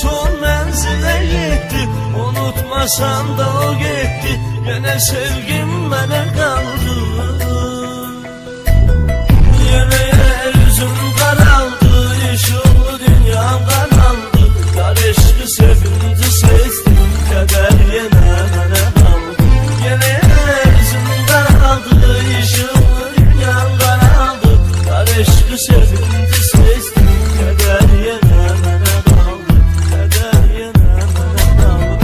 son mənzilə yetdi. Unutmasam da o getdi, yenə sevgim mənə qaldı. Yenə yer üzüm qaraldı, işıqlı dünyam qaraldı. Yar eşqi sevinci sezdim, kədər yenə mənə qaldı. Yenə yer üzüm qaraldı, işıqlı dünyam qaraldı. Yar eşqi sevinci sezdim, kədər yenə mənə qaldı. Kədər yenə mənə qaldı.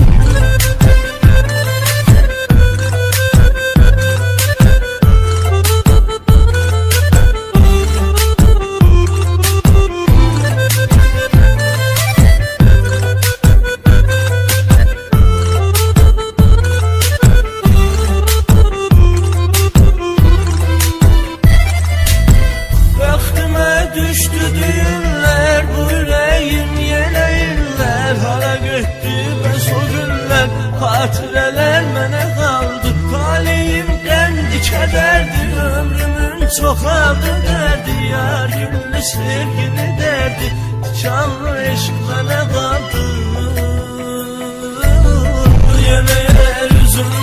Düştü düğünler, bu yüreğim yenə illər. Hara getdi bəs o günlər, xatirələr mənə qaldı. Taleyim qəndi, kədərdi, ömrümün çoxaldı dərdi. Yar günlü sevgini dərdi, tikanlı eşq mənə qaldı. Yenə yer üzüm